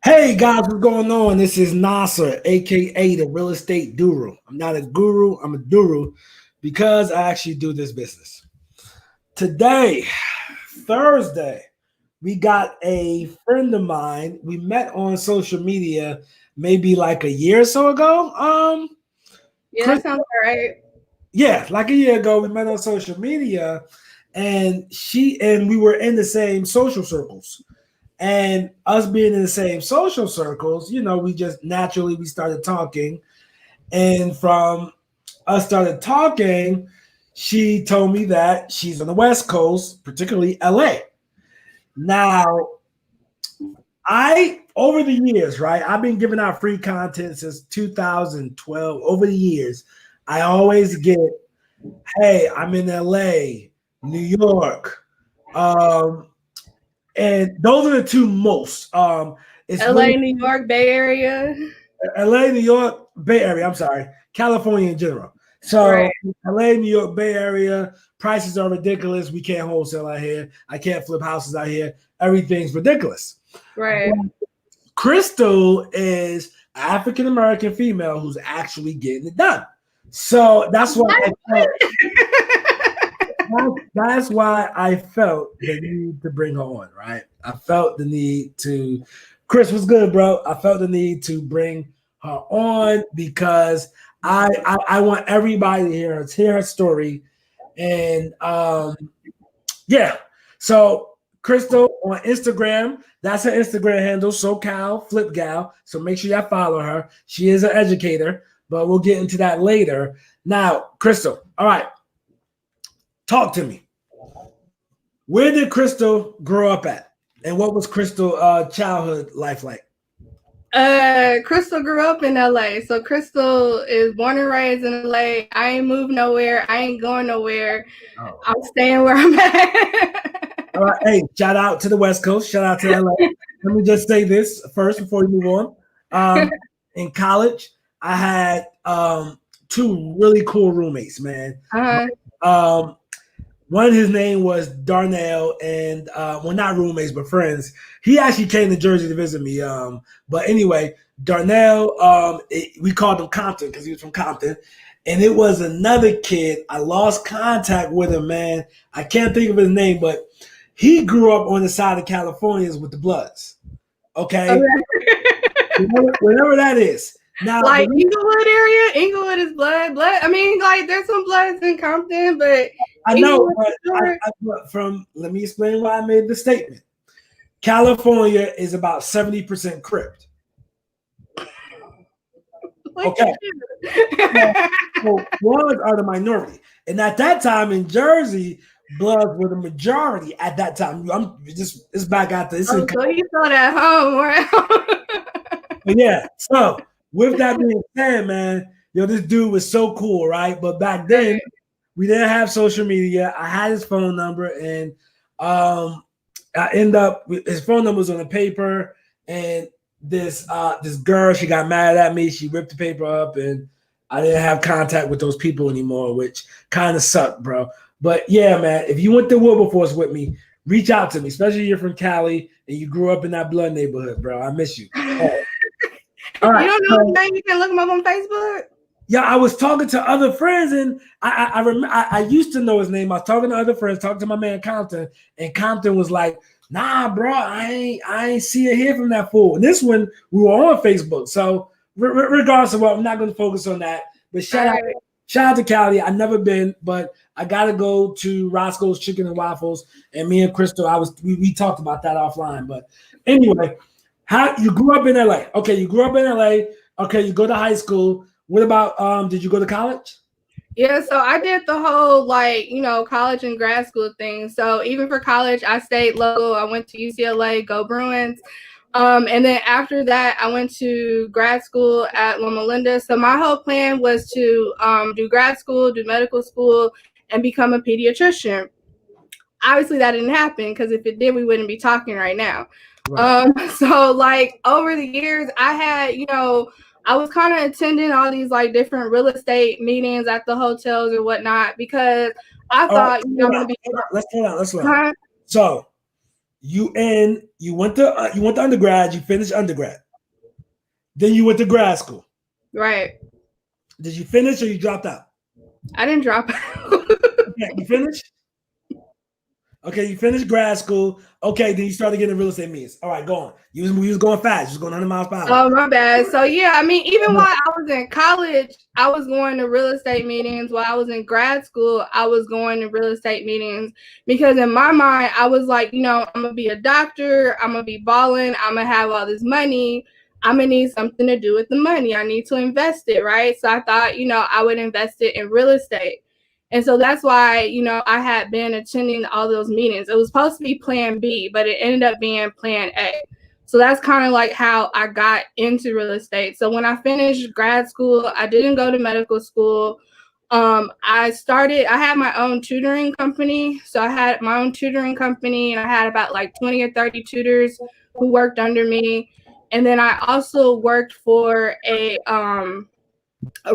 Hey guys, what's going on? This is Nasar, aka the real estate guru. I'm not a guru, I'm a guru because I actually do this business. Today, Thursday, we got a friend of mine. We met on social media maybe like a year or so ago. Yeah, Chris, that sounds all right. yeah, like a year ago, we met on social media, and we were in the same social circles. And us being in the same social circles, we just naturally we started talking. And from us started talking, she told me that she's on the West Coast, particularly LA. Now, I over the years, right? I've been giving out free content since 2012. Over the years, I always get, hey, I'm in LA, New York. Um, and those are the two most. It's LA, really New York, Bay Area. LA, New York, Bay Area. I'm sorry, California in general. Right. So LA, New York, Bay Area. Prices are ridiculous. We can't wholesale out here. I can't flip houses out here. Everything's ridiculous. Right. Crystal is an African American female who's actually getting it done. So that's why I felt the need to bring her on, right? I felt the need to. Chris, what's good, bro? I felt the need to bring her on because I want everybody to hear her story, and yeah. So Crystal on Instagram, that's her Instagram handle, SoCal Flip Gal. So make sure you follow her. She is an educator, but we'll get into that later. Now, Crystal, all right. Talk to me. Where did Crystal grow up at? And what was Crystal childhood life like? Crystal grew up in LA. So Crystal is born and raised in LA. I ain't moved nowhere. I ain't going nowhere. Oh. I'm staying where I'm at. All right. Hey, shout out to the West Coast. Shout out to LA. Let me just say this first before we move on. In college, I had two really cool roommates, man. Uh-huh. One, his name was Darnell, and well, not roommates, but friends. He actually came to Jersey to visit me. But anyway, Darnell, we called him Compton because he was from Compton. And it was another kid. I lost contact with him, man. I can't think of his name, but he grew up on the side of Californians with the Bloods. Okay? Whenever that is. Now, like Inglewood area, Inglewood is blood. I mean, like there's some Bloods in Compton, but I know, but let me explain why I made the statement. California is about 70% crypt. Okay. So Bloods are the minority. And at that time in Jersey, Bloods were the majority at that time. It's back out there. So you thought at home, right? Yeah. So with that being said, man, this dude was so cool, right? But back then, we didn't have social media. I had his phone number, and I end up his phone number was on the paper, and this girl, she got mad at me. She ripped the paper up, and I didn't have contact with those people anymore, which kind of sucked, bro. But yeah, man, if you went to Wilberforce with me, reach out to me, especially if you're from Cali and you grew up in that Blood neighborhood, bro. I miss you. All right. You don't know his name? You can look him up on Facebook. Yeah, I was talking to other friends, and I remember I used to know his name. I was talking to other friends, talking to my man Compton, and Compton was like, "Nah, bro, I ain't see it here from that fool." And this one we were on Facebook, so regardless of what, I'm not going to focus on that. But shout out to Cali. I've never been, but I got to go to Roscoe's Chicken and Waffles. And me and Crystal, we talked about that offline. But anyway, how you grew up in LA? Okay, you grew up in LA. Okay, you go to high school. What about did you go to college? Yeah, so I did the whole college and grad school thing. So even for college, I stayed local. I went to UCLA, go Bruins. And then after that, I went to grad school at Loma Linda. So my whole plan was to do grad school, do medical school, and become a pediatrician. Obviously, that didn't happen because if it did, we wouldn't be talking right now. Right. So like over the years, I had, I was kind of attending all these like different real estate meetings at the hotels and whatnot because I thought, let's slow down. So You went to undergrad. You finished undergrad. Then you went to grad school. Right. Did you finish or you dropped out? I didn't drop out. Okay, you finished. Okay, you finished grad school. Okay, then you started getting real estate meetings. All right, go on. You was going fast. You was going 100 miles per hour. Oh, my bad. So yeah, I mean, even while I was in college, I was going to real estate meetings. While I was in grad school, I was going to real estate meetings because in my mind, I was like, you know, I'm gonna be a doctor. I'm gonna be balling. I'm gonna have all this money. I'm gonna need something to do with the money. I need to invest it, right? So I thought, you know, I would invest it in real estate. And so that's why, you know, I had been attending all those meetings. It was supposed to be plan B, but it ended up being plan A. So that's kind of like how I got into real estate. So when I finished grad school, I didn't go to medical school. I had my own tutoring company. So I had my own tutoring company and I had about like 20 or 30 tutors who worked under me. And then I also worked for a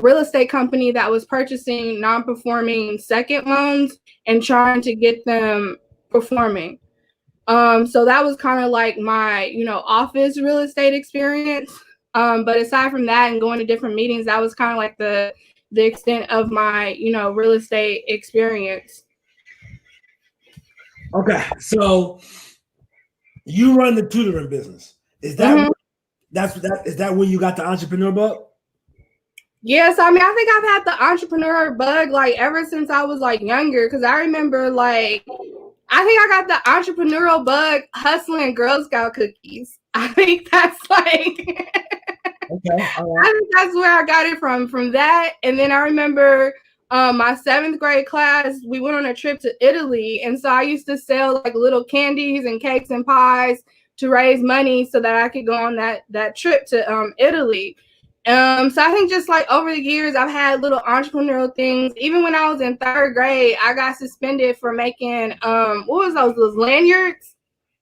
real estate company that was purchasing non-performing second loans and trying to get them performing. So that was kind of like my, you know, office real estate experience. But aside from that and going to different meetings, that was kind of like the extent of my, you know, real estate experience. Okay, so you run the tutoring business. Is that is that where you got the entrepreneur bug? Yes, I mean, I think I've had the entrepreneur bug like ever since I was like younger. Because I remember like I think I got the entrepreneurial bug hustling Girl Scout cookies. I think that's like Okay, all right. I think that's where I got it from that. And then I remember my 7th grade class, we went on a trip to Italy. And so I used to sell like little candies and cakes and pies to raise money so that I could go on that trip to Italy. So I think just like over the years, I've had little entrepreneurial things. Even when I was in 3rd grade, I got suspended for making what was those lanyards?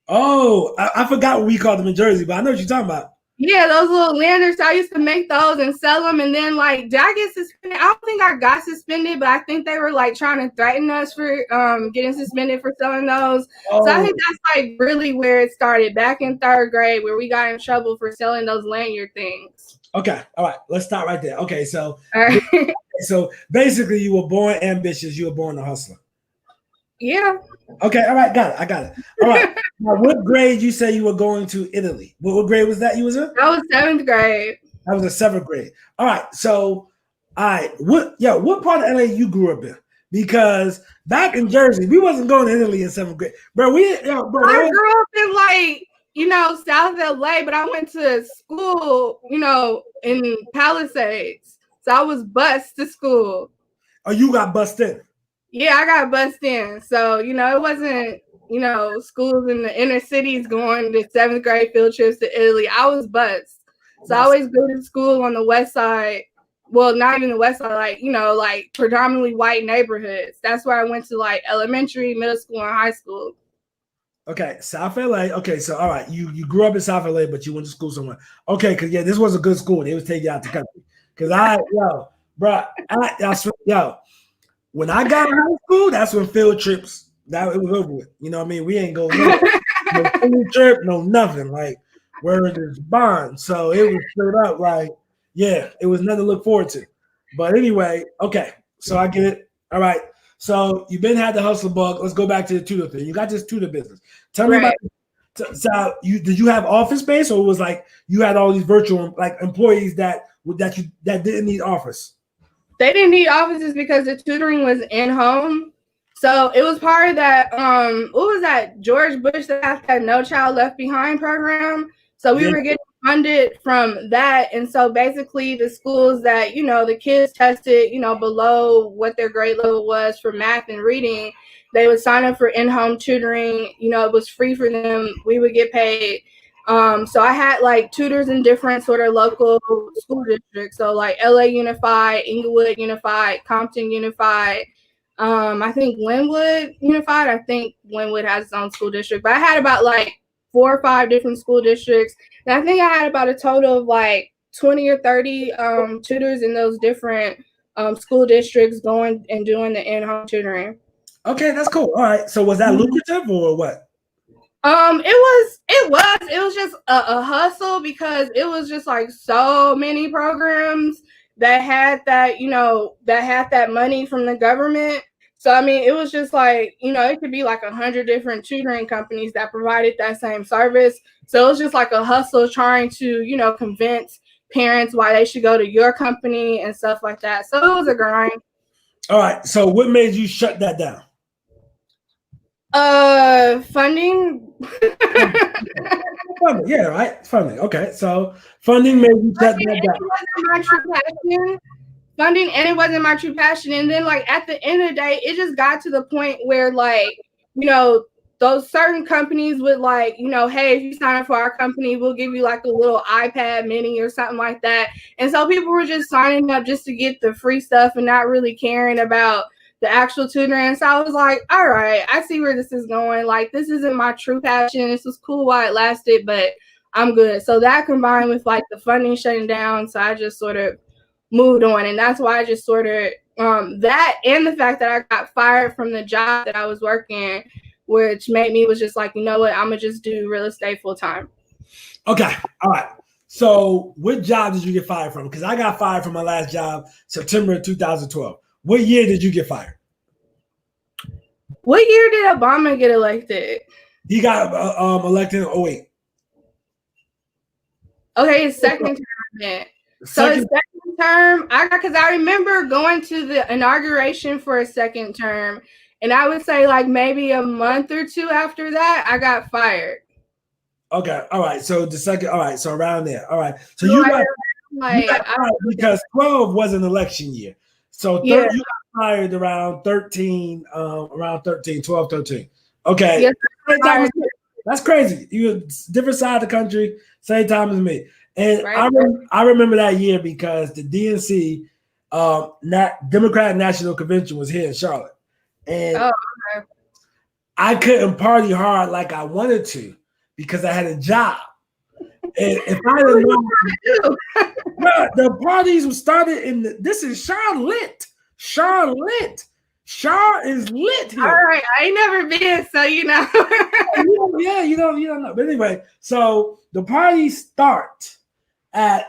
Oh, I forgot what we called them in Jersey, but I know what you're talking about. Yeah, those little lanyards. I used to make those and sell them. And then, like, did I get suspended? I don't think I got suspended, but I think they were like trying to threaten us for getting suspended for selling those. Oh. So I think that's like really where it started back in 3rd grade, where we got in trouble for selling those lanyard things. Okay, all right. Let's stop right there. Okay, so Right. so basically, you were born ambitious. You were born a hustler. Yeah. Okay, all right, got it. I got it. All right. Now, what grade you say you were going to Italy? What grade was that you was in? That was 7th grade. That was a 7th grade. All right. So, all right. What part of LA you grew up in? Because back in Jersey, we wasn't going to Italy in 7th grade, bro. I grew up in like, you know, South LA, but I went to school, you know, in Palisades. So I was bused to school. Oh, you got busted in? Yeah, I got bused in. So, you know, it wasn't, you know, schools in the inner cities going to 7th grade field trips to Italy. I was bused. So I always go to school on the west side. Well, not even the west side, like, you know, like predominantly white neighborhoods. That's where I went to like elementary, middle school, and high school. Okay, South LA. Okay, so all right, you grew up in South LA, but you went to school somewhere. Okay, because this was a good school. They was taking you out the country. Because when I got in high school, that's when field trips. That it was over with. You know what I mean? We ain't go no field trip, no nothing. Like where it is bond. So it was straight up like, yeah, it was nothing to look forward to. But anyway, okay, so I get it. All right. So you've been had the hustle bug. Let's go back to the tutor thing. You got this tutor business. Tell me about. So did you have office space, or it was like you had all these virtual like employees that didn't need office? They didn't need offices because the tutoring was in home. So it was part of that. What was that? George Bush that had No Child Left Behind program. So we were getting funded from that. And so basically the schools that, you know, the kids tested, you know, below what their grade level was for math and reading, they would sign up for in-home tutoring. You know, it was free for them. We would get paid. So I had like tutors in different sort of local school districts. So like LA Unified, Inglewood Unified, Compton Unified. I think Glenwood Unified. I think Glenwood has its own school district, but I had about like 4 or 5 different school districts. And I think I had about a total of like 20 or 30 tutors in those different school districts going and doing the in-home tutoring. Okay, that's cool. All right. So was that lucrative or what? It was just a hustle because it was just like so many programs that had that, that had that money from the government. So, I mean, it was just like, it could be like 100 different tutoring companies that provided that same service. So it was just like a hustle trying to, convince parents why they should go to your company and stuff like that. So it was a grind. All right. So what made you shut that down? Funding. Funding, yeah, right. Funding. Okay. So funding made you shut that down. It wasn't my true passion. Funding, and it wasn't my true passion. And then, like, at the end of the day, it just got to the point where, like, those certain companies would, like, hey, if you sign up for our company, we'll give you like a little iPad mini or something like that. And so people were just signing up just to get the free stuff and not really caring about the actual tutoring. So I was like, all right, I see where this is going. Like, this isn't my true passion. This was cool while it lasted, but I'm good. So that combined with like the funding shutting down, so I just sort of moved on. And that's why I just sort of that, and the fact that I got fired from the job that I was working, which made me was just like, you know what, I'm gonna just do real estate full time. Okay. All right. So what job did you get fired from? Because I got fired from my last job September 2012. What year did you get fired? What year did Obama get elected? He got elected in 08. Okay, his second term then. So his second term, because I remember going to the inauguration for a second term, and I would say like maybe a month or two after that, I got fired. Okay, all right. So the second, all right. So around there, all right. So you got fired because 12 was an election year. So you got fired around 13, 12, 13. Okay. Yes, that's crazy. You different side of the country, same time as me. And I remember that year because the DNC, Democratic National Convention, was here in Charlotte. And I couldn't party hard like I wanted to because I had a job. And if I didn't know, the parties were started this is Charlotte. Charlotte. Char is lit here. All right, I ain't never been, so you know. Yeah, you don't know. But anyway, so the party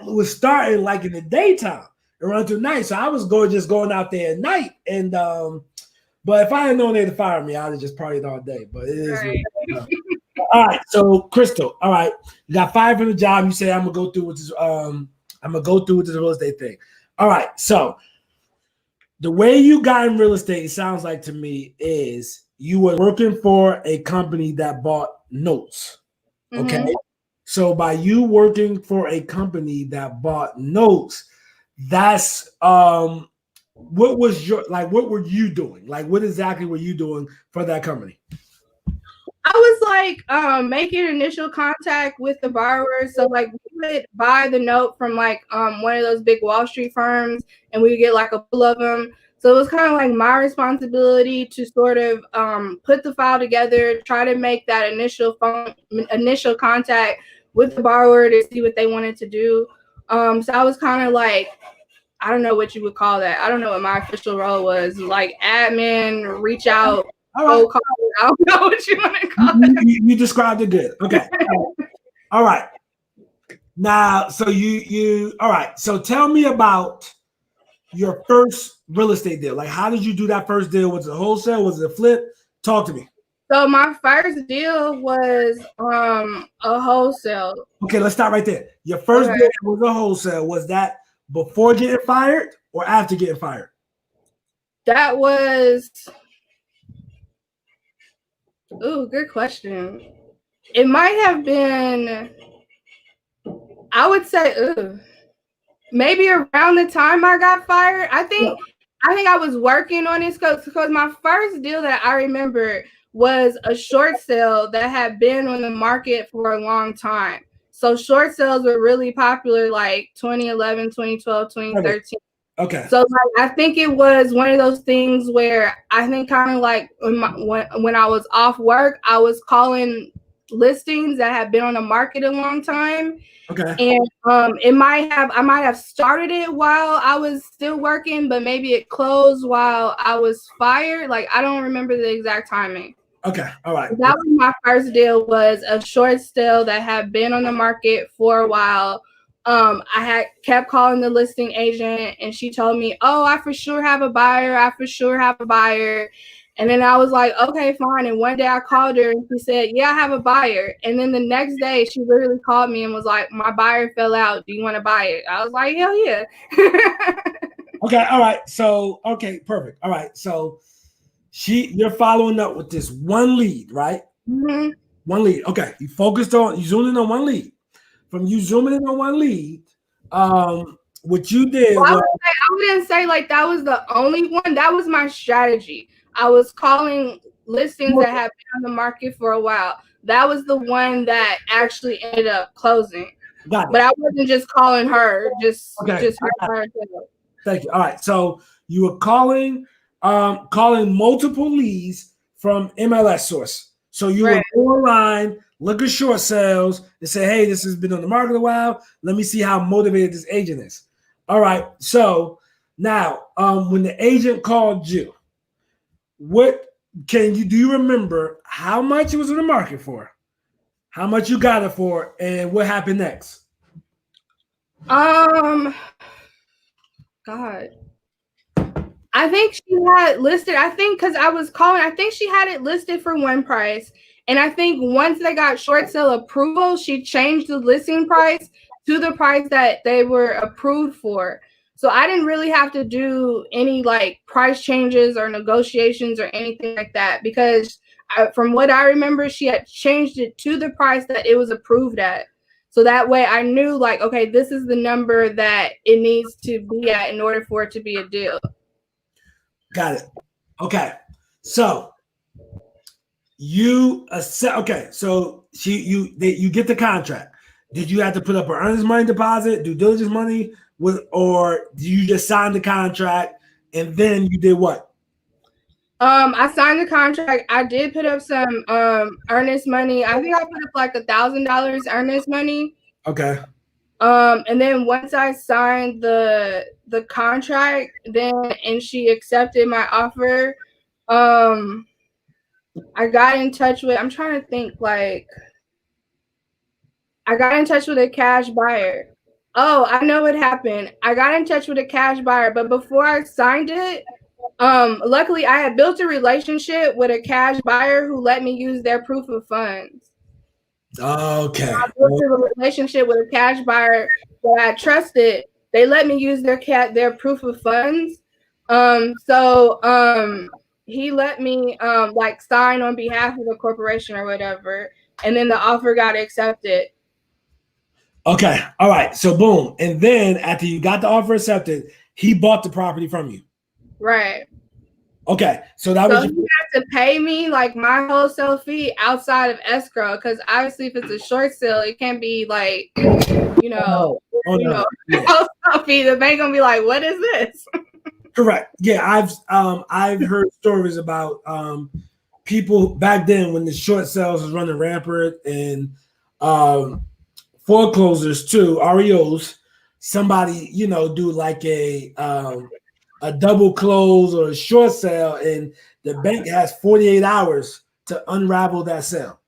was starting like in the daytime and run through night. So I was going out there at night, and but if I had known they had fired me, I'd have just partied all day. But it is. Right. All right, so Crystal, all right, you got fired from the job. You say I'm gonna go through with this. I'm gonna go through with this real estate thing. All right, so the way you got in real estate, it sounds like to me, is you were working for a company that bought notes. Okay. Mm-hmm. So by you working for a company that bought notes, that's what were you doing? Like, what exactly were you doing for that company? I was like making initial contact with the borrowers. So like we would buy the note from like one of those big Wall Street firms, and we would get like a pool of them. So it was kind of like my responsibility to sort of put the file together, try to make that initial contact with the borrower to see what they wanted to do. So I was kind of like, I don't know what you would call that. I don't know what my official role was. Like admin, reach out. All right. I don't know what you want to call it. You described it good. Okay. All right. Now, so you all right. So tell me about your first real estate deal. Like, how did you do that first deal? Was it a wholesale? Was it a flip? Talk to me. So my first deal was a wholesale. Okay, let's start right there. Your first deal was a wholesale. Was that before getting fired or after getting fired? That was. Ooh, good question. It might have been, I would say, maybe around the time I got fired. I think I was working on this because my first deal that I remember was a short sale that had been on the market for a long time. So short sales were really popular like 2011, 2012, 2013. Okay. So like, I think it was one of those things where I think kind of like when I was off work, I was calling listings that had been on the market a long time. Okay. And I might have started it while I was still working, but maybe it closed while I was fired. Like I don't remember the exact timing. Okay, all right. That was my first deal, was a short sale that had been on the market for a while. I had kept calling the listing agent, and she told me, "Oh, I for sure have a buyer. I for sure have a buyer." And then I was like, "Okay, fine." And one day I called her, and she said, "Yeah, I have a buyer." And then the next day, she literally called me and was like, "My buyer fell out. Do you want to buy it?" I was like, "Hell yeah." Okay, all right. So, okay, perfect. All right. So you're following up with this one lead, right? Mm-hmm. One lead. Okay. You zoomed in on one lead. From you zooming in on one lead, what you did Well, was I wouldn't say like that was the only one. That was my strategy. I was calling listings that have been on the market for a while. That was the one that actually ended up closing. got But it. I wasn't just calling her, Okay. just her. Thank you. All right. So you were calling multiple leads from MLS source. So you Right. would go online, look at short sales, and say, "Hey, this has been on the market a while. Let me see how motivated this agent is." All right. So now, when the agent called you, what do you remember how much it was in the market for? How much you got it for, and what happened next? God. I think she had listed, I think because I was calling, I think she had it listed for one price. And I think once they got short sale approval, she changed the listing price to the price that they were approved for. So I didn't really have to do any like price changes or negotiations or anything like that, because from what I remember, she had changed it to the price that it was approved at. So that way I knew like, okay, this is the number that it needs to be at in order for it to be a deal. Got it. Okay. So you okay. So you get the contract. Did you have to put up an earnest money deposit, due diligence money, or do you just sign the contract and then you did what? I signed the contract. I did put up some earnest money. I think I put up like $1,000 earnest money. Okay. And then once I signed the contract, and she accepted my offer, I got in touch with, I'm trying to think, like, I got in touch with a cash buyer. Oh, I know what happened. I got in touch with a cash buyer, but before I signed it, luckily I had built a relationship with a cash buyer who let me use their proof of funds. Okay. I built a relationship with a cash buyer that I trusted. They let me use their proof of funds. He let me like sign on behalf of the corporation or whatever, and then the offer got accepted. Okay. All right. So boom. And then after you got the offer accepted, he bought the property from you. Right. Okay. So that So was he had to pay me like my wholesale fee outside of escrow, because obviously if it's a short sale, it can't be like, no. Yeah. wholesale fee. The bank gonna be like, what is this? Correct. Yeah, I've heard stories about people back then when the short sales was running rampant and foreclosures too, REOs. Somebody do like a double close or a short sale, and the bank has 48 hours to unravel that sale.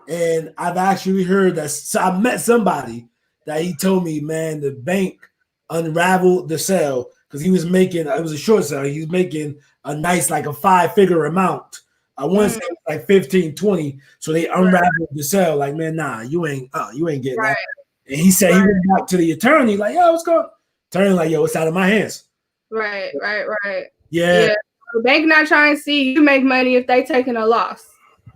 And I've actually heard that. So I met somebody that he told me, man, the bank unraveled the sale because he was making, it was a short sale. He was making a nice, like a 5-figure amount. I want to say like 15, 20. So they unraveled the sale. Like, man, nah, you ain't getting that. And he said he went back to the attorney, like, yo, what's going on? Attorney, like, yo, it's out of my hands. Right. Yeah. The bank not trying to see you make money if they taking a loss.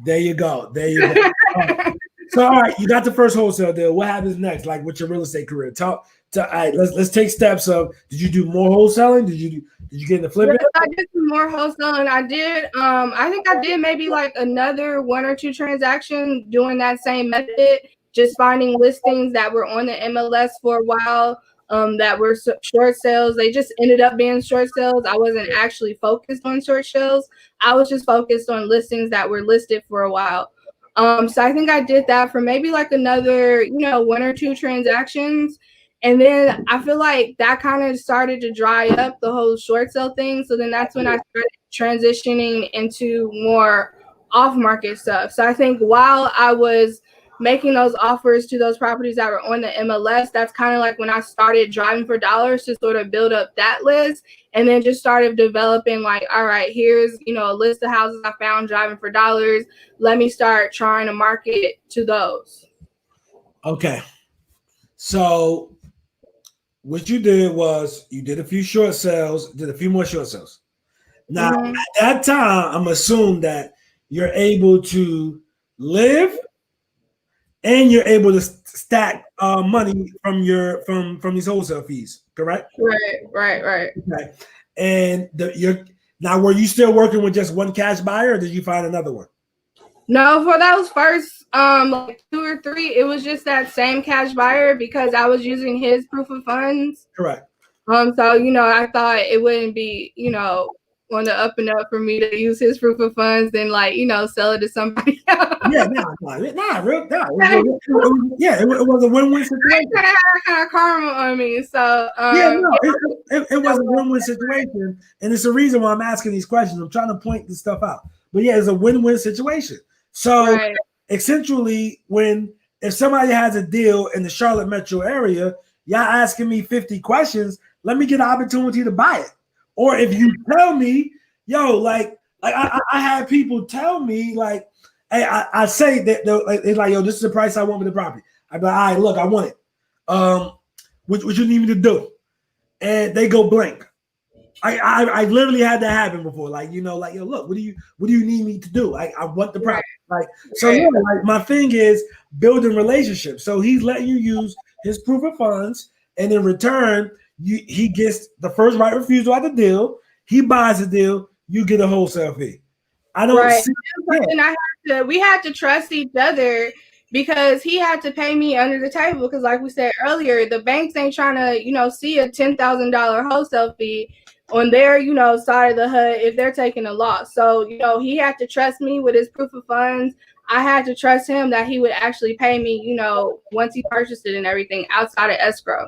There you go. All right. So, all right, you got the first wholesale deal. What happens next? Like with your real estate career? All right, let's take steps of. Did you do more wholesaling? Did you get into flipping? Yes, I did some more wholesaling. I did. I think I did maybe like another 1 or 2 transactions doing that same method. Just finding listings that were on the MLS for a while. That were short sales. They just ended up being short sales. I wasn't actually focused on short sales. I was just focused on listings that were listed for a while. So I think I did that for maybe like another, 1 or 2 transactions. And then I feel like that kind of started to dry up the whole short sale thing. So then that's when I started transitioning into more off market stuff. So I think while I was making those offers to those properties that were on the MLS, that's kind of like when I started driving for dollars to sort of build up that list, and then just started developing like, all right, here's, you know, a list of houses I found driving for dollars. Let me start trying to market to those. Okay. So what you did was you did a few short sales, did a few more short sales. Now, at that time, I'm assuming that you're able to live and you're able to stack money from your from these wholesale fees, correct? Right. Okay. And you're now, were you still working with just one cash buyer, or did you find another one? No, for those first like 2 or 3, it was just that same cash buyer because I was using his proof of funds. Correct. So, you know, I thought it wouldn't be, you know, on the up and up for me to use his proof of funds and, like, you know, sell it to somebody else. Yeah, it was a win-win situation. Kind of karma on me. So it was a win-win situation, and it's the reason why I'm asking these questions. I'm trying to point this stuff out. But yeah, it's a win-win situation. So essentially, if somebody has a deal in the Charlotte metro area, y'all asking me 50 questions, let me get an opportunity to buy it. Or if you tell me, yo, like I had people tell me, like, hey, I say that it's like, yo, this is the price I want for the property. I'd be like, all right, look, I want it. What you need me to do? And they go blank. I literally had that happen before. Like, you know, like, yo, look, what do you need me to do? I want the property. Like, so yeah, like my thing is building relationships. So he's letting you use his proof of funds, and in return, he gets the first right refusal at the deal. He buys the deal. You get a wholesale fee. I don't see. Yeah. We had to trust each other because he had to pay me under the table. Because, like we said earlier, the banks ain't trying to, you know, see a $10,000 wholesale fee on their, you know, side of the HUD if they're taking a loss. So, you know, he had to trust me with his proof of funds. I had to trust him that he would actually pay me, you know, once he purchased it and everything outside of escrow.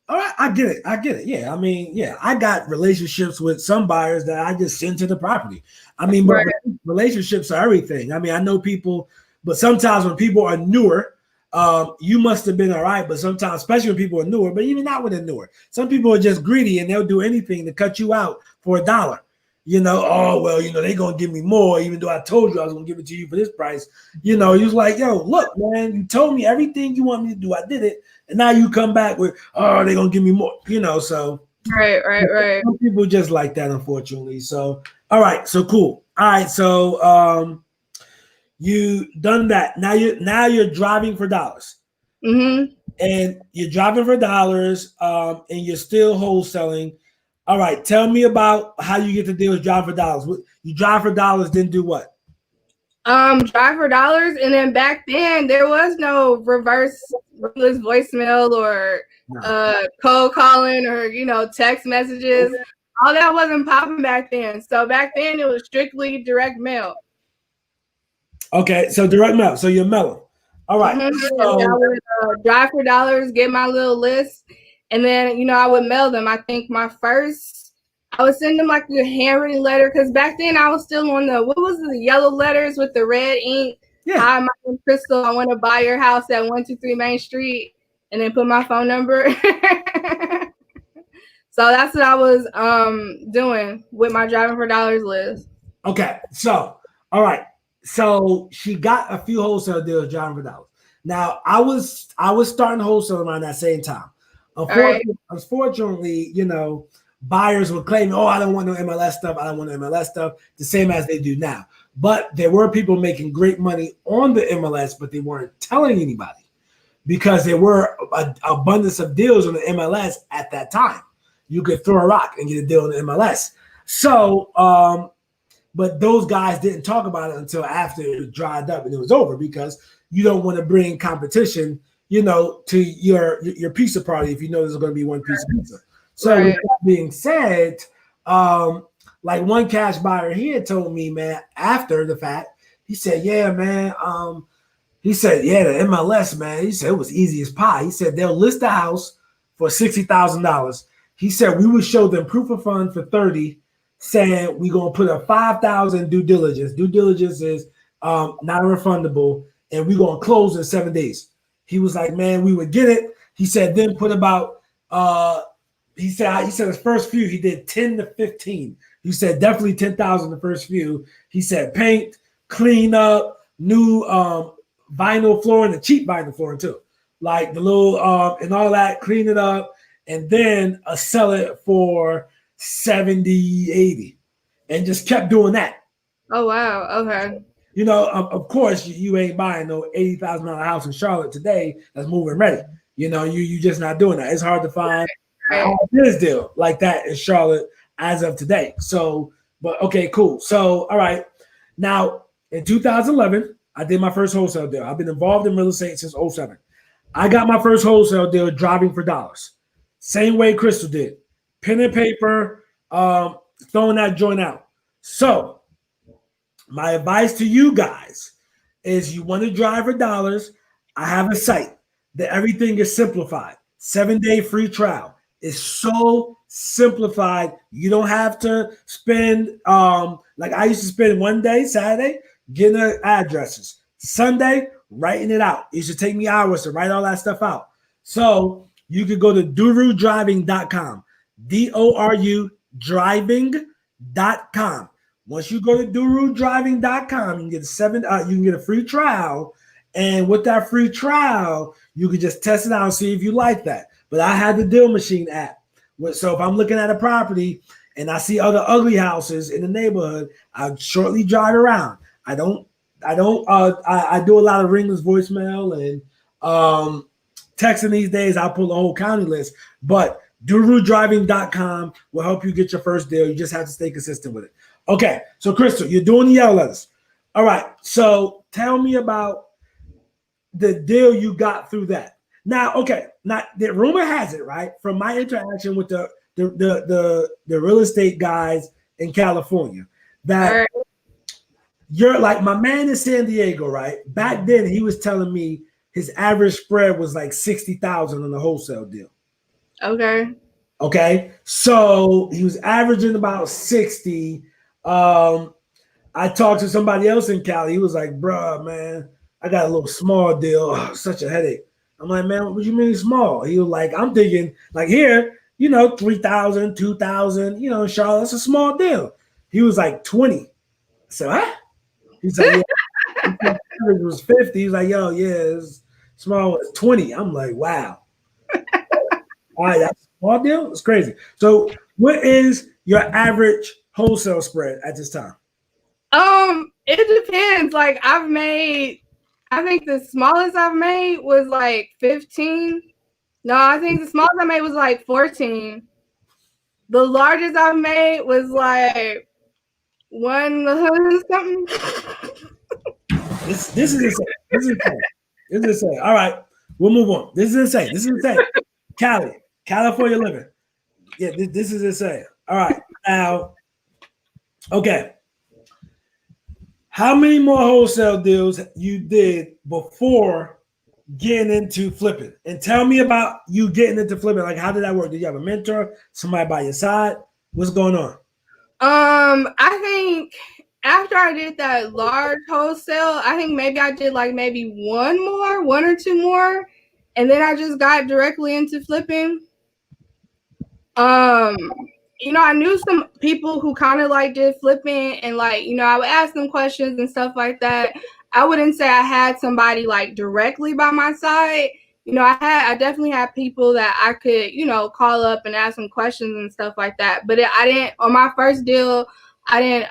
All right, I get it. Yeah, I mean, yeah, I got relationships with some buyers that I just send to the property. I mean, but relationships are everything. I mean, I know people, but sometimes when people are newer, you must have been all right. But sometimes, especially when people are newer, but even not when they're newer, some people are just greedy and they'll do anything to cut you out for $1. You know, oh, well, you know, they're going to give me more, even though I told you I was going to give it to you for this price. You know, he was like, yo, look, man, you told me everything you want me to do. I did it. And now you come back with, oh, they're going to give me more, you know, so. Right. Some people just like that, unfortunately. So, all right, so cool. All right, so you done that. Now you're driving for dollars. Mm-hmm. And you're driving for dollars, and you're still wholesaling. All right, tell me about how you get the deals drive for dollars. You drive for dollars, then do what? Drive for dollars, and then back then there was no reverse voicemail or cold calling or, you know, text messages. All that wasn't popping back then. So back then it was strictly direct mail. Okay, so direct mail. So you're mellow. All right. Mm-hmm. So I would drive for dollars, get my little list. And then, you know, I would mail them. I think I would send them like a handwritten letter because back then I was still on the yellow letters with the red ink. Yeah. Hi, my name's Crystal. I want to buy your house at 123 Main Street, and then put my phone number. So that's what I was doing with my driving for dollars list. Okay. So, all right. So she got a few wholesale deals driving for dollars. Now I was starting wholesale around that same time. Unfortunately, you know, buyers were claiming, oh, I don't want no MLS stuff. I don't want no MLS stuff, the same as they do now. But there were people making great money on the MLS, but they weren't telling anybody because there were an abundance of deals on the MLS at that time. You could throw a rock and get a deal on the MLS. So, but those guys didn't talk about it until after it dried up and it was over because you don't want to bring competition, you know, to your pizza party if you know there's going to be one piece of pizza. So with that being said, like one cash buyer here told me, man, after the fact, he said, yeah, man, the MLS, man, he said it was easy as pie. He said they'll list the house for $60,000. He said we would show them proof of funds for 30, saying we're gonna put a 5,000 due diligence. Due diligence is non-refundable, and we're gonna close in 7 days. He was like, man, we would get it. He said, then put about he said his first few he did 10 to 15. He said definitely 10,000 the first few. He said paint, clean up, new vinyl flooring, the cheap vinyl flooring too, like the little and all that, clean it up, and then sell it for 70, 80, and just kept doing that. Oh wow, okay. You know, of course, you ain't buying no $80,000 house in Charlotte today that's moving ready. You know, you just not doing that. It's hard to find a business deal like that in Charlotte as of today. So, but okay, cool. So, all right. Now, in 2011, I did my first wholesale deal. I've been involved in real estate since 07. I got my first wholesale deal driving for dollars. Same way Crystal did. Pen and paper, throwing that joint out. So, my advice to you guys is you want to drive for dollars. I have a site that everything is simplified. 7-day free trial. It's so simplified. You don't have to spend, like I used to spend one day, Saturday, getting the addresses. Sunday, writing it out. It used to take me hours to write all that stuff out. So you could go to durudriving.com. DORU driving.com. Once you go to durudriving.com, you can get you can get a free trial, and with that free trial, you can just test it out and see if you like that. But I had the Deal Machine app, so if I'm looking at a property and I see other ugly houses in the neighborhood, I shortly drive around. I do a lot of ringless voicemail and texting these days. I pull the whole county list, but durudriving.com will help you get your first deal. You just have to stay consistent with it. Okay, so Crystal, you're doing the yellow letters. All right, so tell me about the deal you got through that. Now, okay, now the rumor has it, right, from my interaction with the real estate guys in California, that you're like my man in San Diego, right? Back then, he was telling me his average spread was like 60,000 on the wholesale deal. Okay, so he was averaging about 60. I talked to somebody else in Cali. He was like, bruh, man, I got a little small deal. Oh, such a headache. I'm like, man, what do you mean small? He was like, I'm thinking like here, 3,000, 2,000, in Charlotte, it's a small deal. He was like 20. So, huh? He's like, yeah. It was 50. He's like, yo, yeah, it's small. It's 20. I'm like, wow. All right, that's a small deal? It's crazy. So what is your average wholesale spread at this time? It depends. Like I think the smallest I've made was like 15. No, I think the smallest I made was like 14. The largest I've made was like 100 something. This is insane. This is insane. All right, we'll move on. This is insane. California living. Yeah, this is insane. All right, now, okay. How many more wholesale deals you did before getting into flipping? And tell me about you getting into flipping. Like, how did that work? Did you have a mentor, somebody by your side? What's going on? I think after I did that large wholesale, I think maybe I did like maybe one or two more, and then I just got directly into flipping. I knew some people who kind of like did flipping, and like, I would ask them questions and stuff like that. I wouldn't say I had somebody like directly by my side. I definitely had people that I could, call up and ask them questions and stuff like that. But I didn't, on my first deal, I didn't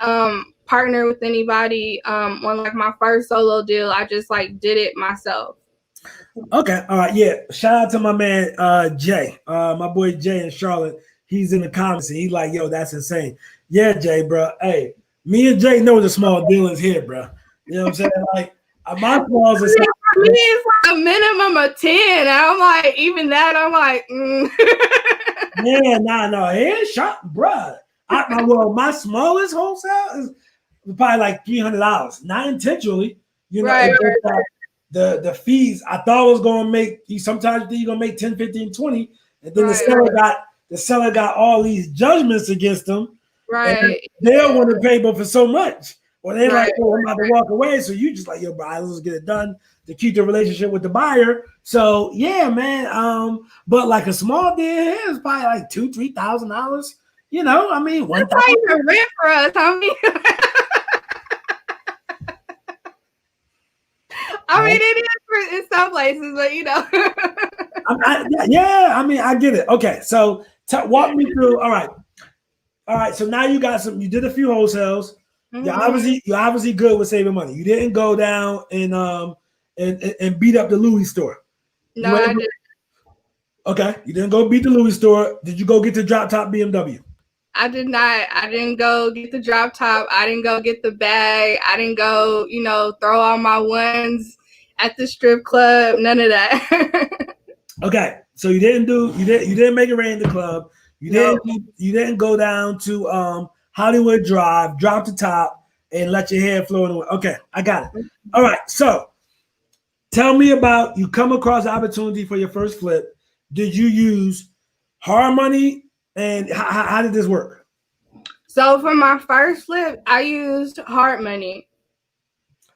partner with anybody. On like my first solo deal, I just like did it myself. Okay. All right. Yeah. Shout out to my man, Jay, my boy Jay in Charlotte. He's in the comments and he's like, yo, that's insane. Yeah, Jay, bro. Hey, me and Jay know the small dealings here, bro. You know what I'm saying? Like, my claws are for me, it's like a minimum of 10. And I'm like, even that, I'm like, Yeah, no. Headshot, bro. My smallest wholesale is probably like $300. Not intentionally. Right. The fees, I thought I was going to make, sometimes you're going to make 10, 15, 20. And then the seller got all these judgments against them. Right. They don't want to pay but for so much. Or they're Right, like, oh, I'm about to walk away. So you just like, yo, bro, let's get it done to keep the relationship with the buyer. So yeah, man. But like a small deal here is probably like $2,000-$3,000. You know, I mean, That's not even rent for us, homie. I mean, it is in some places, but you know. Yeah, I mean, I get it. Okay, so walk me through. All right. So now you got some. You did a few wholesales. Mm-hmm. You're obviously good with saving money. You didn't go down and beat up the Louis store. No, I didn't. Okay, you didn't go beat the Louis store. Did you go get the drop top BMW? I did not. I didn't go get the drop top. I didn't go get the bag. I didn't go, throw all my ones at the strip club. None of that. Okay, so you didn't make it rain in the club. You didn't go down to Hollywood Drive, drop the top, and let your hair flow in the wind. Okay, I got it. All right, so tell me about you come across the opportunity for your first flip. Did you use hard money, and how did this work? So for my first flip, I used hard money.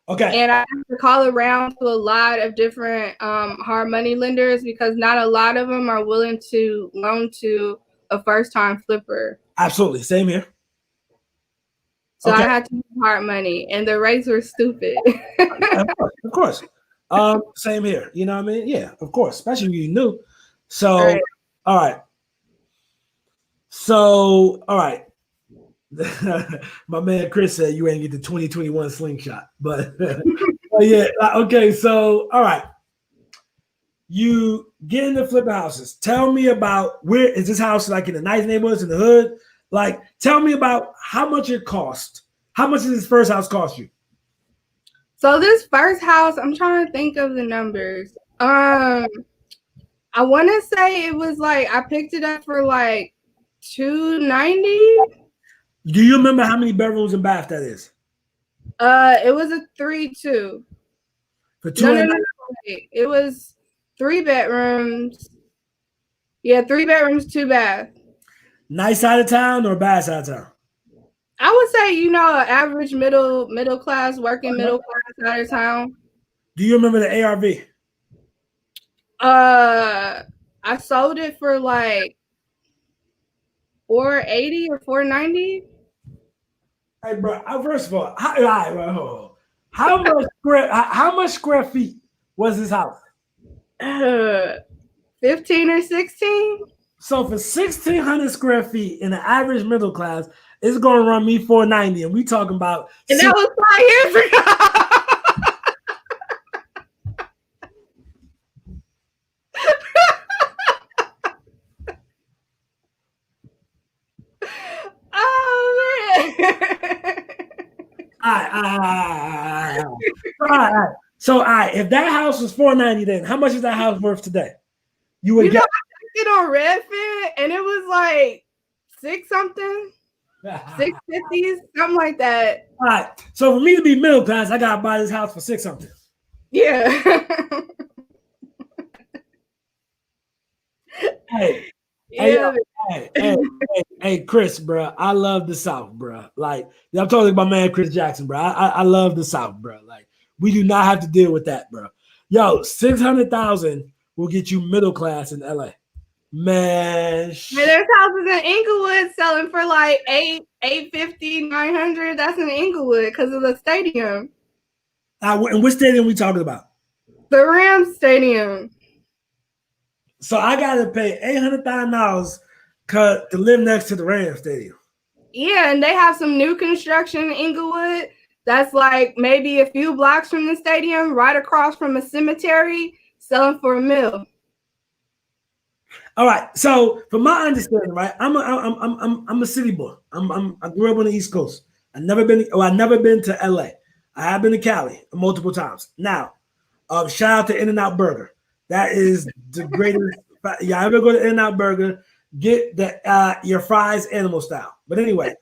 Okay. And I have to call around to a lot of different hard money lenders because not a lot of them are willing to loan to a first-time flipper. Absolutely. Same here. So I had to use hard money, and the rates were stupid. Yeah, of course. Same here. You know what I mean? Yeah, of course. Especially when you new. So, Right. All right. So, all right. My man Chris said you ain't get the 2021 slingshot, but yeah. Okay. So, all right. You get into flipping houses. Tell me about where is this house like in the nice neighborhoods in the hood? Like, tell me about how much it cost. How much did this first house cost you? So this first house, I'm trying to think of the numbers. I want to say it was like I picked it up for like $290. Do you remember how many bedrooms and bath that is? It was a 3-2. For No. It was 3 bedrooms. Yeah, 3 bedrooms, 2 baths. Nice side of town or bad side of town? I would say, average middle class, working middle class side of town. Do you remember the ARV? I sold it for like $480 or $490. Hey, bro. First of all, how much square feet was this house? 15 or 16. So for 1,600 square feet in the average middle class, it's going to run me $490, and we talking about. And that was 5 years ago. All right. So, if that house was $490, then how much is that house worth today? You would get it on Redfin, and it was like 6 something, 650s, something like that. All right. So for me to be middle class, I gotta buy this house for 6 something. Yeah. Hey, Chris, bro. I love the South, bro. Like, I'm talking about my man Chris Jackson, bro. I love the South, bro. Like, we do not have to deal with that, bro. Yo, 600,000 will get you middle class in LA. Man, there's houses in Inglewood selling for like $850, $900. That's in Inglewood because of the stadium. And what stadium we talking about? The Rams Stadium. So I gotta pay $800,000 to live next to the Rams Stadium. Yeah, and they have some new construction in Inglewood. That's like maybe a few blocks from the stadium, right across from a cemetery, selling for $1 million. All right. So, from my understanding, right, I'm a city boy. I grew up on the East Coast. I've never been to LA. I have been to Cali multiple times. Now, shout out to In-N-Out Burger. That is the greatest. Yeah, ever go to In-N-Out Burger, get your fries animal style. But anyway,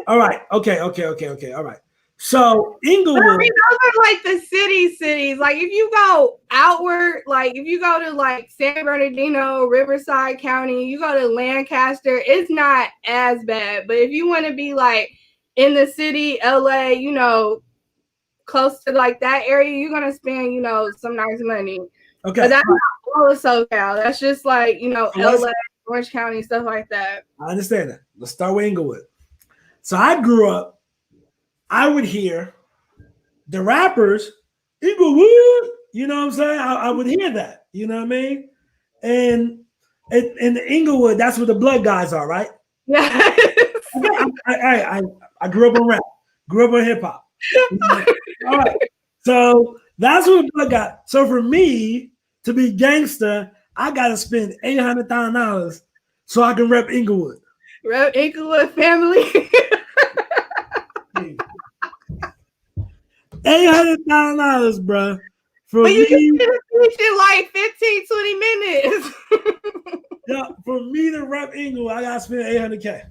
all right. Okay. All right. So Inglewood. I mean, those are like the cities. Like if you go outward, like if you go to like San Bernardino, Riverside County, you go to Lancaster, it's not as bad. But if you want to be like in the city, LA, you know, close to like that area, you're gonna spend, you know, some nice money. Okay. But that's not all of SoCal. That's just like, you know, So LA, Orange County, stuff like that. I understand that. Let's start with Inglewood. So I grew up, I would hear the rappers, Inglewood, you know what I'm saying? I would hear that, you know what I mean? And in Inglewood, that's where the blood guys are, right? Yeah. I grew up on rap, grew up on hip hop. All right. So that's what blood got. So for me to be gangster, I gotta spend $800,000 so I can rep Inglewood. Rep Inglewood family. $800,000, bro. But you can teach in like 15, 20 minutes. Yeah, for me to rep Inglewood, I gotta spend $800K.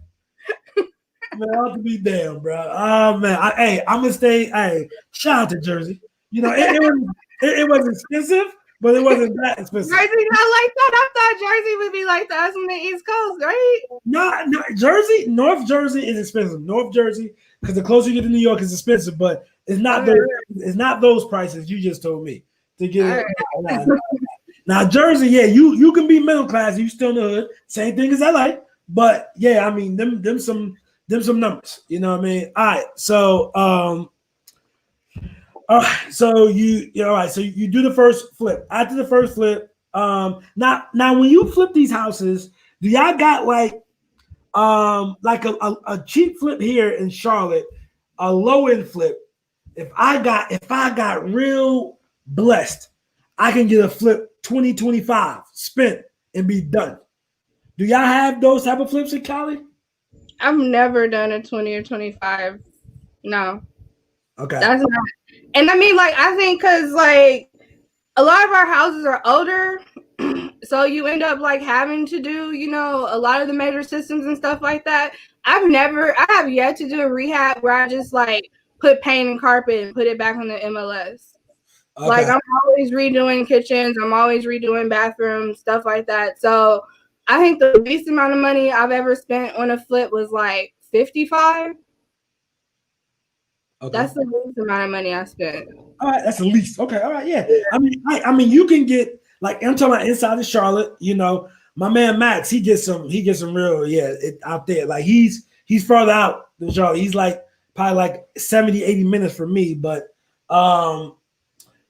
Man, I ought to be damn, bro. Oh man, I'm gonna stay. Hey, shout out to Jersey. You know, it was expensive, but it wasn't that expensive. Jersey not like that. I thought Jersey would be like that on the East Coast, right? No, Jersey, North Jersey is expensive. North Jersey, because the closer you get to New York, is expensive, but it's not those. It's not those prices you just told me to get. Now Jersey, yeah, you can be middle class, you still in the hood, same thing as LA, but yeah, I mean them some numbers, you know what I mean? All right, so so you all right, so you do the first flip. After the first flip, now when you flip these houses, do y'all got like a cheap flip here in Charlotte, a low end flip? If I got real blessed, I can get a flip 2025 spent and be done. Do y'all have those type of flips in Cali? I've never done a 20 or 25. No. Okay. That's not. And I mean, like, I think because, like, a lot of our houses are older. So you end up, like, having to do, you know, a lot of the major systems and stuff like that. I have yet to do a rehab where I just, like, put paint and carpet and put it back on the MLS. Okay. Like, I'm always redoing kitchens. I'm always redoing bathrooms, stuff like that. So I think the least amount of money I've ever spent on a flip was like $55. Okay. That's the least amount of money I spent. All right, that's the least. Okay, all right, yeah. I mean, you can get like I'm talking about inside of Charlotte. You know, my man Max, he gets some real out there. Like he's further out than Charlotte. He's like probably like 70, 80 minutes from me, but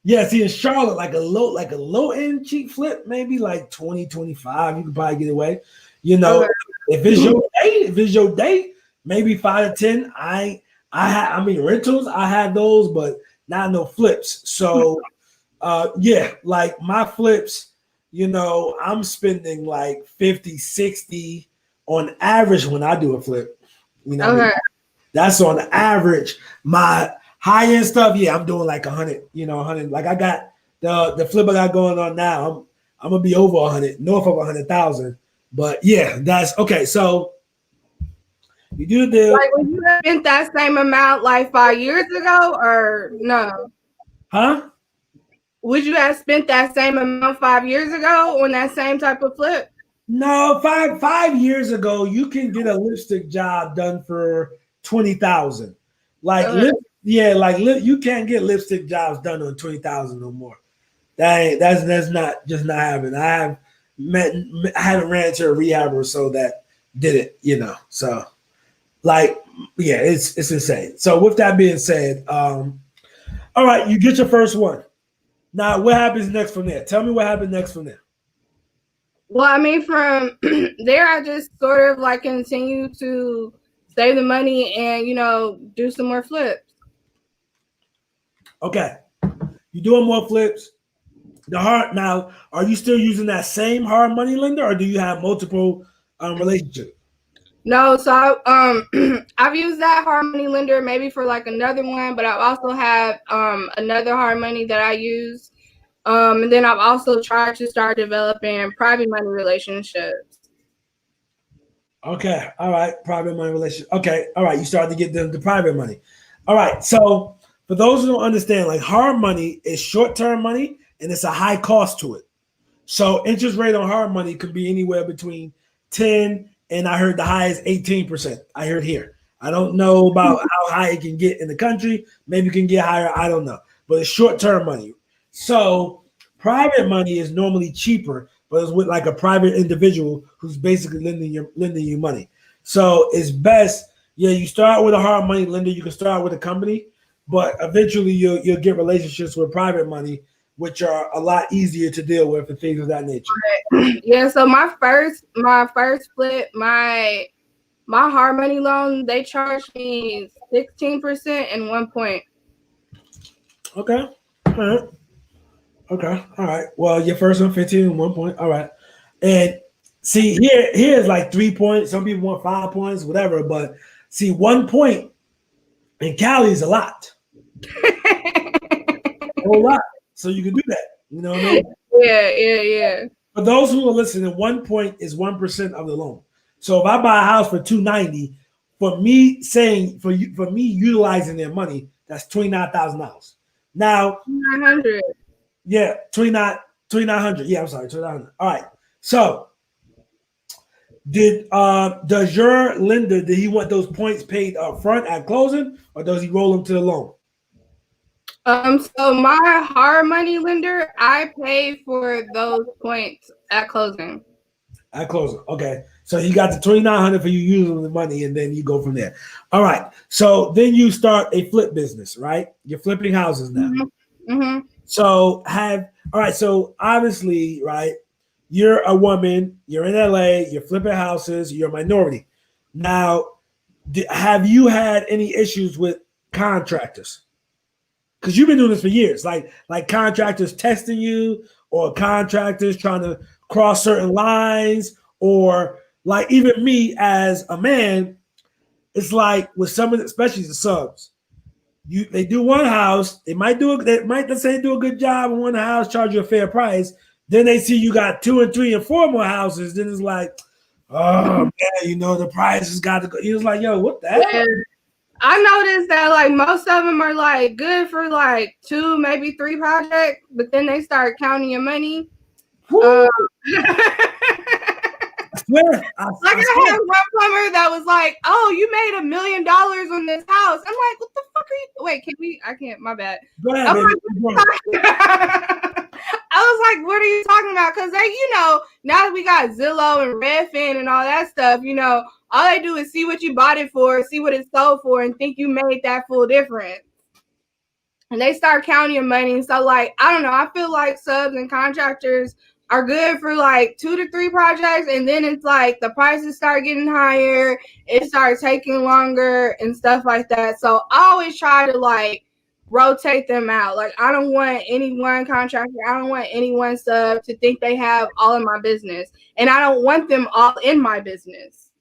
yeah, see in Charlotte, like a low end cheap flip, maybe like 20, 25, you can probably get away. You know, okay. if it's your day, maybe 5 to 10. I mean rentals, I have those, but not no flips. So yeah, like my flips, you know, I'm spending like 50, 60 on average when I do a flip. You know, okay. I mean? That's on average. My high end stuff, yeah, I'm doing like 100, you know, 100. Like I got the flip I got going on now. I'm gonna be over 100, north of 100,000. But yeah, that's okay. So you do the deal. Like, would you have spent that same amount like 5 years ago, or no? Huh? Would you have spent that same amount 5 years ago on that same type of flip? No, five years ago, you can get a lipstick job done for 20,000. Like you can't get lipstick jobs done on 20,000 no more. That's not happening. I haven't ran into a rehab or so that did it, you know. So like, yeah, it's insane. So with that being said, all right, you get your first one. Now, what happens next from there? Tell me what happened next from there. Well, I mean, from there, I just sort of like continue to save the money and, you know, do some more flips. Okay. You're doing more flips. Now, are you still using that same hard money lender, or do you have multiple relationships? No, so I've used that hard money lender maybe for like another one, but I also have another hard money that I use. And then I've also tried to start developing private money relationships. Okay, all right, private money relationship. Okay, all right, you started to get the private money. All right. So for those who don't understand, like hard money is short-term money and it's a high cost to it. So interest rate on hard money could be anywhere between 10 and I heard the highest 18%. I heard here. I don't know about how high it can get in the country. Maybe it can get higher. I don't know. But it's short-term money. So private money is normally cheaper, but it's with like a private individual who's basically lending you money. So it's best, yeah, you start with a hard money lender. You can start with a company, but eventually you'll get relationships with private money, which are a lot easier to deal with and things of that nature. Yeah, so my first flip, my hard money loan, they charged me 16% and 1 point. Okay. All right. Okay. All right. Well, your first one, 15 and 1 point. All right. And see, here's like 3 points. Some people want 5 points, whatever. But see, 1 point in Cali is a lot. A whole lot. So you can do that. You know what I mean? Yeah. For those who are listening, 1 point is 1% of the loan. So if I buy a house for $290, for me utilizing their money, that's $29,000. Now, 900. Yeah, 2,900. Yeah, I'm sorry, 2,900. All right. So, does your lender, did he want those points paid up front at closing, or does he roll them to the loan? So my hard money lender, I pay for those points at closing. At closing, okay. So he got the 2,900 for you using the money, and then you go from there. All right. So then you start a flip business, right? You're flipping houses now. Mm-hmm. So so obviously, right, you're a woman, you're in LA, you're flipping houses, you're a minority. Now, have you had any issues with contractors? Because you've been doing this for years, like contractors testing you, or contractors trying to cross certain lines, or like even me as a man, it's like with some of the, especially the subs. They do one house, let's say do a good job in one house, charge you a fair price. Then they see you got 2 and 3 and 4 more houses. Then it's like, oh man, the price has got to go. He was like, yo, what the hell? Yeah. I noticed that like most of them are like good for like 2, maybe 3 projects, but then they start counting your money. I swear. I had one plumber that was like, "Oh, you made $1 million on this house." I'm like, "What the fuck are you?" Wait, I can't. My bad. Go ahead, I was like, "What are you talking about?" Because they, now that we got Zillow and Redfin and all that stuff, all they do is see what you bought it for, see what it sold for, and think you made that full difference. And they start counting your money. So, like, I don't know. I feel like subs and contractors are good for like 2 to 3 projects, and then it's like the prices start getting higher, it starts taking longer and stuff like that. So I always try to like rotate them out. Like I don't want any one contractor, I don't want any one sub to think they have all of my business, and I don't want them all in my business.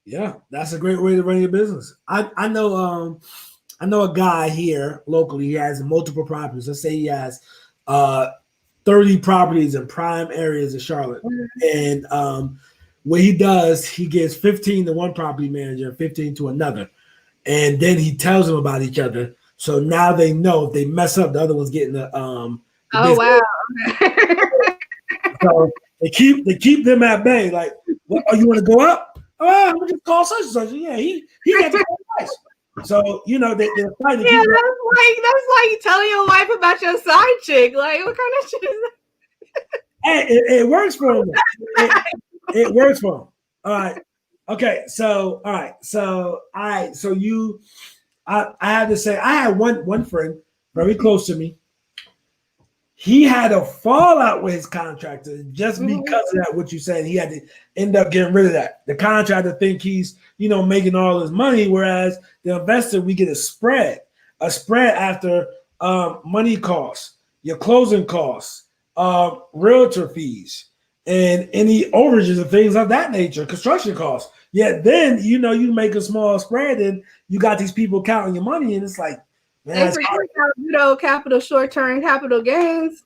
Yeah, that's a great way to run your business. I know a guy here locally. He has multiple properties. Let's say he has 30 properties in prime areas of Charlotte. Mm-hmm. And what he does, he gives 15 to one property manager, 15 to another. And then he tells them about each other. So now they know if they mess up, the other one's getting the oh, wow. So they keep them at bay. Like, what, you want to go up? Oh, I'm gonna just call such and such. Yeah, he got to go twice. So they're fighting. Yeah, that's like telling your wife about your side chick. Like, what kind of shit is that? Hey, it works for him. It works for him. All right. Okay. So all right. So I have to say I had one friend very close to me. He had a fallout with his contractor just because of that. What you said, he had to end up getting rid of that. The contractor think he's making all his money, whereas the investor, we get a spread after money costs, your closing costs, realtor fees, and any overages and things of that nature, construction costs. Yet then you make a small spread, and you got these people counting your money, and it's like. They forget capital short-term capital gains.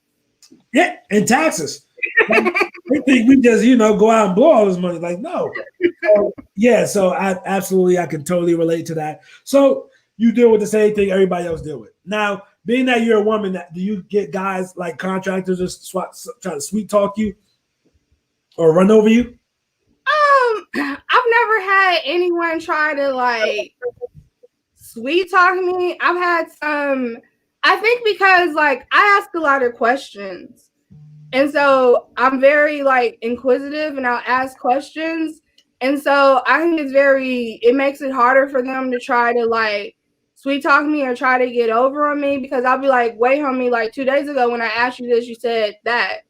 Yeah, and taxes. They think we just go out and blow all this money. Like no. So I can totally relate to that. So you deal with the same thing everybody else deal with. Now, being that you're a woman, do you get guys like contractors just try to sweet talk you or run over you? I've never had anyone try to like sweet talk me. I've had some, I think because like I ask a lot of questions. And so I'm very like inquisitive and I'll ask questions. And so I think it makes it harder for them to try to like sweet talk me or try to get over on me, because I'll be like, wait, homie, like 2 days ago when I asked you this, you said that.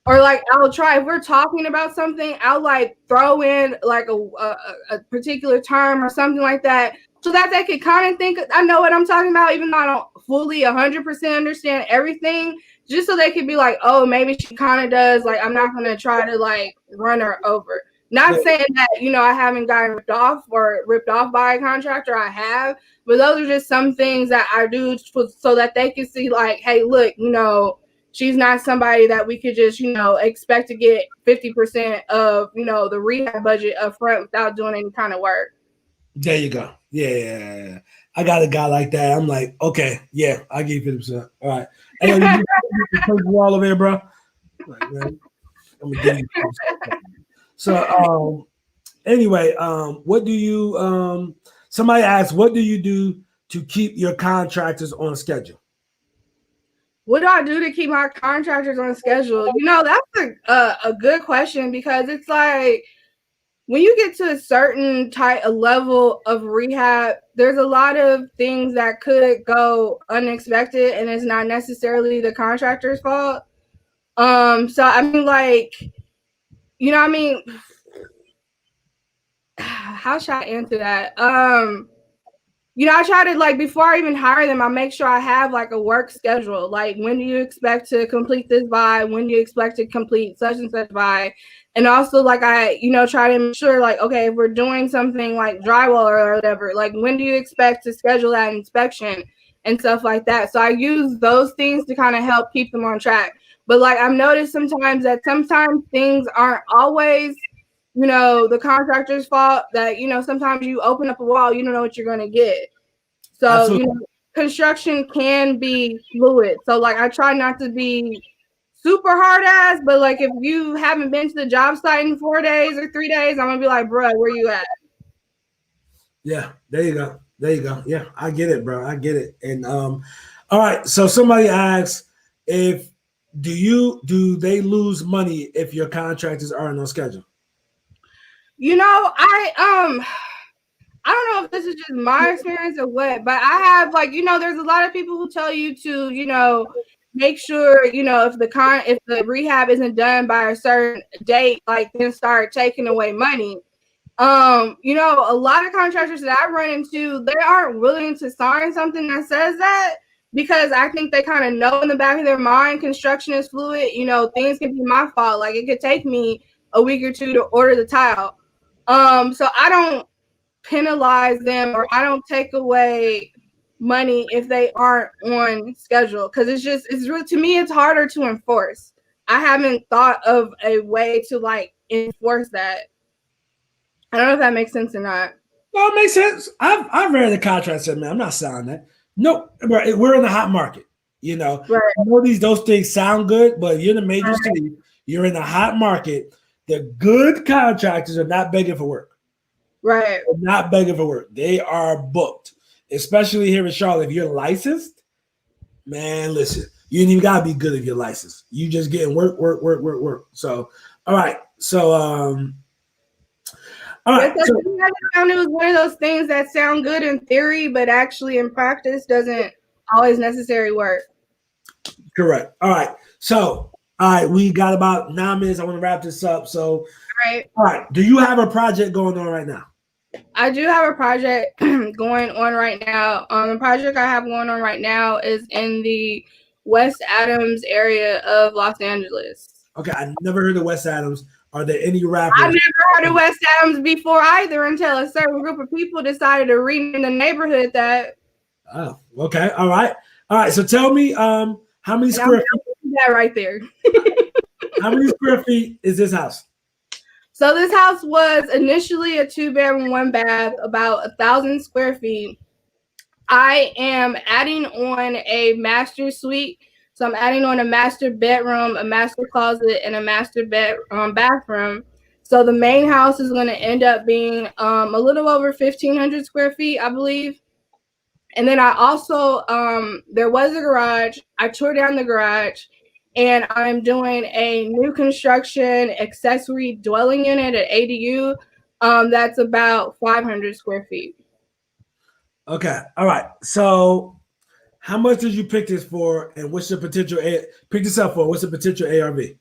Or like I'll try, if we're talking about something, I'll like throw in like a particular term or something like that, so that they could kind of think I know what I'm talking about, even though I don't fully 100% understand everything, just so they could be like, oh, maybe she kind of does. Like, I'm not going to try to like run her over. Not saying that, I haven't gotten ripped off by a contractor. I have, but those are just some things that I do so that they can see like, hey, look, she's not somebody that we could just, expect to get 50% of, the rehab budget up front without doing any kind of work. There you go. Yeah. I got a guy like that. I'm like, okay, yeah, I'll give you 50%. All right. Hey, you all over here, bro. Like, man, I'm gonna give you 50%. So anyway, what do you somebody asked, what do you do to keep your contractors on schedule? What do I do to keep my contractors on schedule? That's a good question, because it's like when you get to a certain level of rehab, there's a lot of things that could go unexpected, and it's not necessarily the contractor's fault. So I mean, like, how should I answer that? I try to, like, before I even hire them, I make sure I have like a work schedule. Like, when do you expect to complete this by? When do you expect to complete such and such by? And also, like, I, try to make sure, like, okay, if we're doing something like drywall or whatever, like, when do you expect to schedule that inspection and stuff like that? So I use those things to kind of help keep them on track. But like, I've noticed sometimes things aren't always the contractor's fault, that, sometimes you open up a wall, you don't know what you're going to get. So, construction can be fluid. So like, I try not to be super hard ass, but like, if you haven't been to the job site in 4 days or 3 days, I'm going to be like, bro, where you at? Yeah, there you go. Yeah, I get it, bro. I get it. And all right. So somebody asks, do they lose money if your contractors aren't on schedule? I don't know if this is just my experience or what, but I have, like, there's a lot of people who tell you to, make sure, if the rehab isn't done by a certain date, like, then start taking away money. A lot of contractors that I run into, they aren't willing to sign something that says that, because I think they kind of know in the back of their mind construction is fluid. Things can be my fault. Like, it could take me a week or two to order the tile. So I don't penalize them, or I don't take away money if they aren't on schedule, because it's really, to me, it's harder to enforce. I haven't thought of a way to like enforce that. I don't know if that makes sense or not. No, it makes sense. I've read the contract, said, man, I'm not signing that. No, we're in the hot market. Right. I know those things sound good, but you're in a major city, you're in a hot market. The good contractors are not begging for work. Right. They're not begging for work. They are booked, especially here in Charlotte. If you're licensed, man, listen, you ain't even gotta be good if you're licensed. You just getting work. So, all right. So, all right. So, it was one of those things that sound good in theory, but actually in practice doesn't always necessarily work. Correct. All right. So, all right, we got about 9 minutes. I want to wrap this up. So, all right. Do you have a project going on right now? I do have a project going on right now. The project I have going on right now is in the West Adams area of Los Angeles. Okay, I never heard of West Adams. Are there any rappers? I never heard of West Adams before either, until a certain group of people decided to rename the neighborhood that. Oh, okay. All right. So tell me, how many square feet? That right there. How many square feet is this house? So this house was initially a 2-bedroom, 1 bath, about 1,000 square feet. I am adding on a master suite. So I'm adding on a master bedroom, a master closet, and a master bathroom. So the main house is going to end up being a little over 1,500 square feet, I believe. And then I also, there was a garage. I tore down the garage, and I'm doing a new construction accessory dwelling unit at ADU. That's about 500 square feet. Okay. All right. So how much did you pick this for, and what's the potential pick this up for? What's the potential ARV?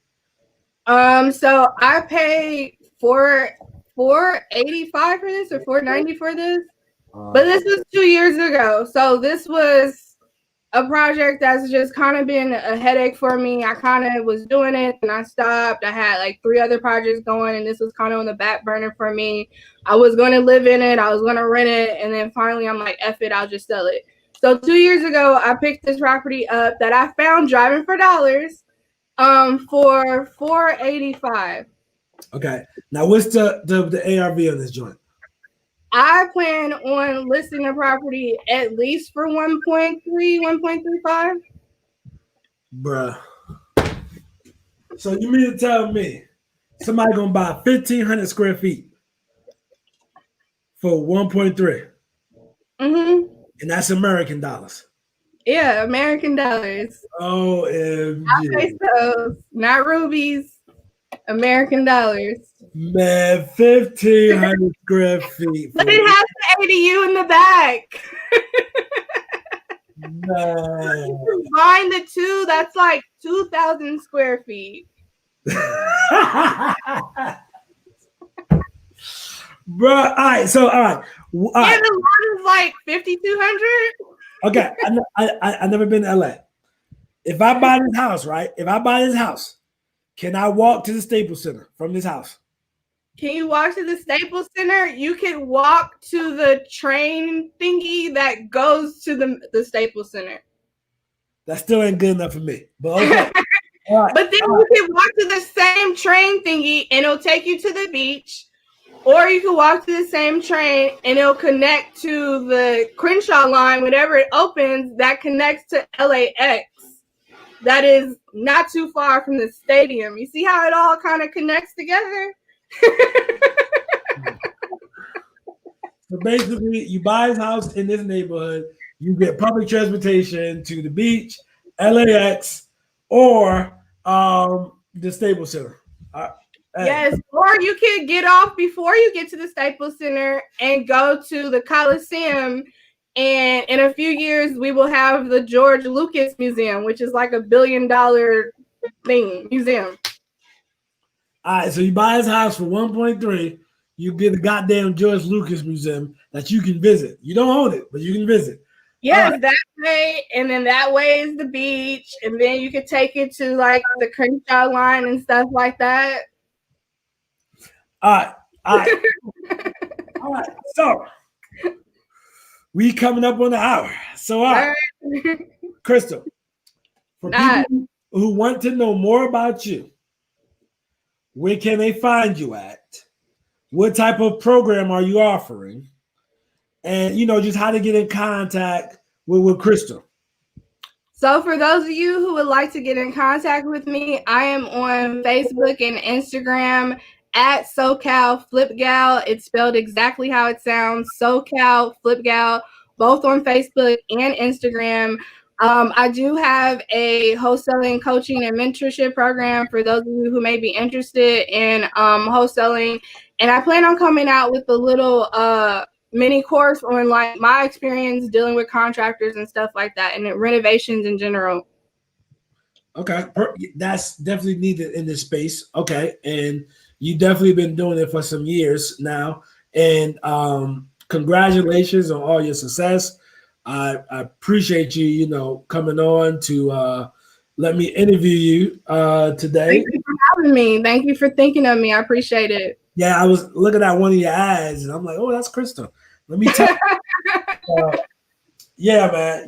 So I paid $485 for this, or $490 for this. But this was 2 years ago. So this was a project that's just kind of been a headache for me. I kind of was doing it and I stopped. I had like 3 other projects going, and this was kind of on the back burner for me. I was going to live in it. I was going to rent it. And then finally I'm like, F it, I'll just sell it. So 2 years ago, I picked this property up that I found driving for dollars for $485. Okay. Now what's the ARV on this joint? I plan on listing the property at least for 1.3, 1.35. Bruh. So you mean to tell me somebody gonna buy 1,500 square feet for 1.3? Mm-hmm. And that's American dollars. Yeah, American dollars. OMG. Not pesos, not rubies. American dollars. Man, 1,500 square feet. But it has the ADU in the back. Man. Combine the two, that's like 2,000 square feet. Bro, all right. So, all right. Yeah, the lot is like 5,200. Okay, I never been to LA. If I buy this house, right? If I buy this house, can I walk to the Staples Center from this house? Can you walk to the Staples Center? You can walk to the train thingy that goes to the Staples Center. That still ain't good enough for me. But okay. All right. But then you can walk to the same train thingy and it'll take you to the beach. Or you can walk to the same train and it'll connect to the Crenshaw line whenever it opens that connects to LAX. That is not too far from the stadium. You see how it all kind of connects together? So basically, you buy his house in this neighborhood, you get public transportation to the beach, LAX, or the Staples Center. Yes, or you can get off before you get to the Staples Center and go to the Coliseum. And in a few years, we will have the George Lucas Museum, which is like $1 billion museum. All right, so you buy his house for 1.3. You get the goddamn George Lucas Museum that you can visit. You don't own it, but you can visit. Yes, that way, and then that way is the beach, and then you could take it to like the Crenshaw line and stuff like that. All right. All right. So we coming up on the hour. So all right. Crystal, for people who want to know more about you, where can they find you at? What type of program are you offering? And just how to get in contact with Crystal. So for those of you who would like to get in contact with me, I am on Facebook and Instagram at SoCal Flip Gal. It's spelled exactly how it sounds, SoCal Flip Gal, both on Facebook and Instagram. I do have a wholesaling coaching and mentorship program for those of you who may be interested in wholesaling. And I plan on coming out with a little mini course on like my experience dealing with contractors and stuff like that, and renovations in general. Okay, that's definitely needed in this space. Okay, and you definitely been doing it for some years now, and congratulations on all your success. I appreciate you, coming on to let me interview you today. Thank you for having me. Thank you for thinking of me. I appreciate it. Yeah, I was looking at one of your ads, and I'm like, oh, that's Crystal. Let me tell you. Yeah, man,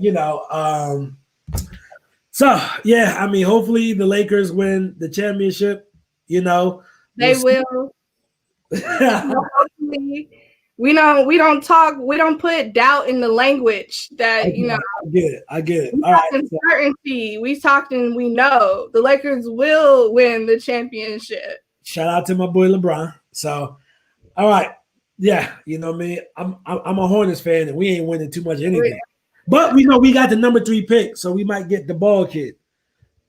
so, yeah, I mean, hopefully the Lakers win the championship, They will. Hopefully. We don't talk. We don't put doubt in the language that I get it. We All right. certainty. We talked and we know the Lakers will win the championship. Shout out to my boy LeBron. So, all right, yeah, you know me. I'm a Hornets fan, and we ain't winning too much anything. But we know we got the number 3 pick, so we might get the ball kid.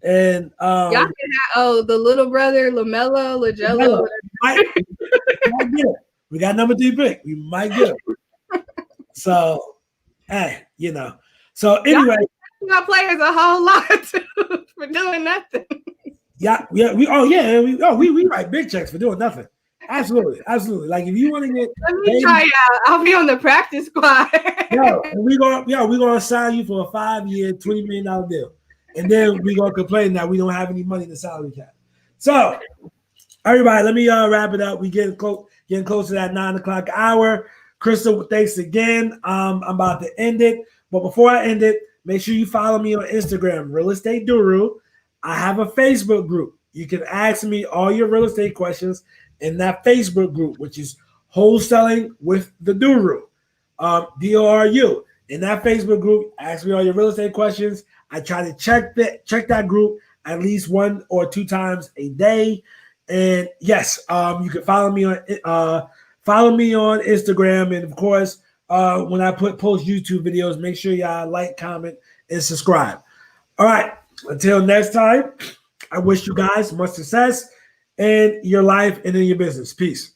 And y'all can have, the little brother LaMelo, LaJello. We got number 3 pick. We might get him. So, hey, you know. So anyway, y'all players a whole lot too, for doing nothing. We write big checks for doing nothing. Absolutely. Like if you want to get, let me try out. I'll be on the practice squad. we're gonna sign you for a 5-year, $20 million deal, and then we're gonna complain that we don't have any money in the salary cap. So, everybody, let me wrap it up. We getting close to that 9 o'clock hour. Crystal, thanks again. I'm about to end it, but before I end it, make sure you follow me on Instagram, Real Estate Guru. I have a Facebook group. You can ask me all your real estate questions in that Facebook group, which is Wholesaling with the Guru, DORU. In that Facebook group, ask me all your real estate questions. I try to check that group at least 1 or 2 times a day. And yes, you can follow me on Instagram, and of course, when I post YouTube videos, make sure y'all like, comment, and subscribe. All right, until next time, I wish you guys much success in your life and in your business. Peace.